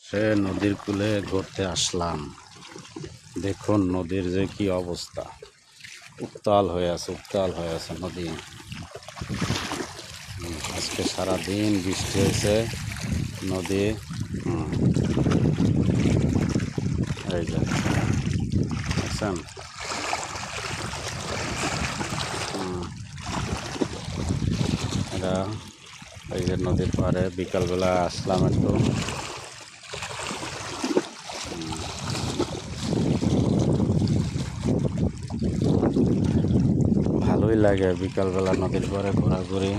সে নদীর কূলে ঘুরতে আসলাম। দেখুন নদীর যে কি অবস্থা, উত্তাল হয়ে আছে নদী। আজকে সারাদিন বৃষ্টি হয়েছে নদী। এই যে দেখছেন, এটা এই যে নদীর পাড়ে বিকালবেলা আসলাম একটু। ভালোই লাগে বিকালবেলা নদীর পাড়ে ঘোরাঘুরি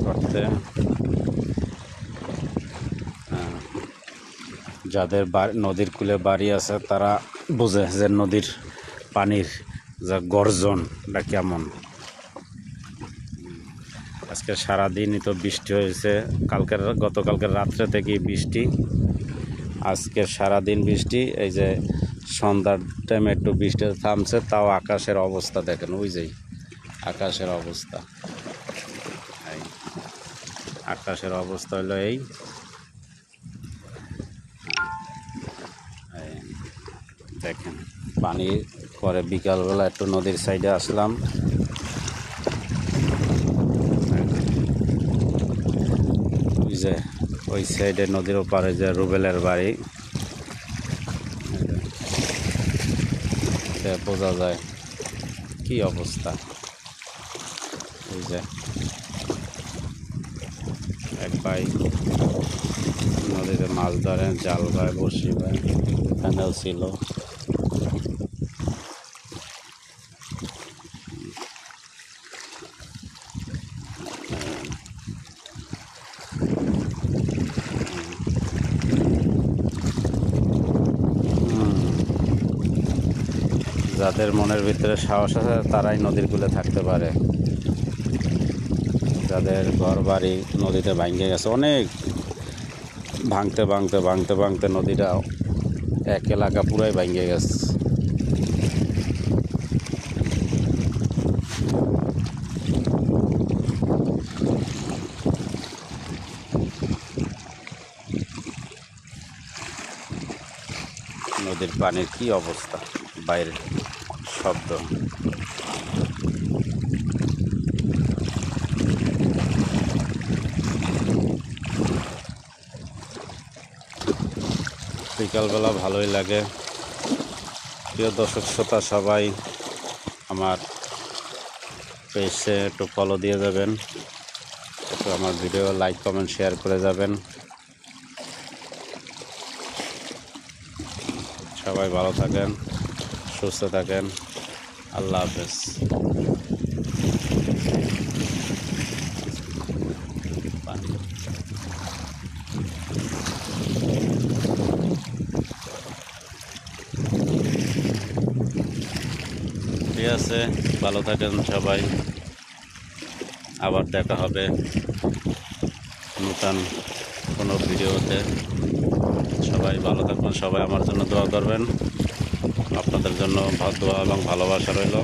করতে। যাদের নদীর কূলে বাড়ি আছে তারা বোঝে যে নদীর পানির যা গর্জনটা কেমন। আজকে সারাদিনই তো বৃষ্টি হয়েছে, গতকালকের রাত্রে থেকেই বৃষ্টি, আজকে সারাদিন বৃষ্টি। এই যে সন্ধ্যার টাইমে একটু বৃষ্টি থামছে, তাও আকাশের অবস্থা দেখেন, ওই যে আকাশের অবস্থা, আকাশের অবস্থা হলো এই। দেখেন পানি পরে বিকালবেলা একটু নদীর সাইডে আসলাম। ওই যে ওই সাইডে নদীর ওপারে যে রুবেলের বাড়ি, বোঝা যায় কি অবস্থা। ওই যে এক ভাই নদীতে মাছ ধরেন, জাল ভাই, বড়শি ভাই, এখানেও ছিল। যাদের মনের ভিতরে সাহস আছে তারাই নদীর কূলে থাকতে পারে। যাদের ঘর বাড়ি নদীতে ভাঙে গেছে, অনেক ভাঙতে নদীটা এক এলাকা পুরাই ভাঙে গেছে। নদীর পানির কি অবস্থা, বাইরের শব্দ। বিকালবেলা ভালোই লাগে। প্রিয় দর্শক শ্রোতা সবাই আমার পেজে একটু ফলো দিয়ে যাবেন, একটু আমার ভিডিও লাইক কমেন্ট শেয়ার করে যাবেন। সবাই ভালো থাকেন, সুস্থ থাকেন, আল্লাহ হাফেজ। ঠিক আছে, ভালো থাকেন সবাই, আবার দেখা হবে নতুন কোনো ভিডিওতে। সবাই ভালো থাকবেন, সবাই আমার জন্য দোয়া করবেন। আপনাদের জন্য দোয়া এবং ভালোবাসা রইল।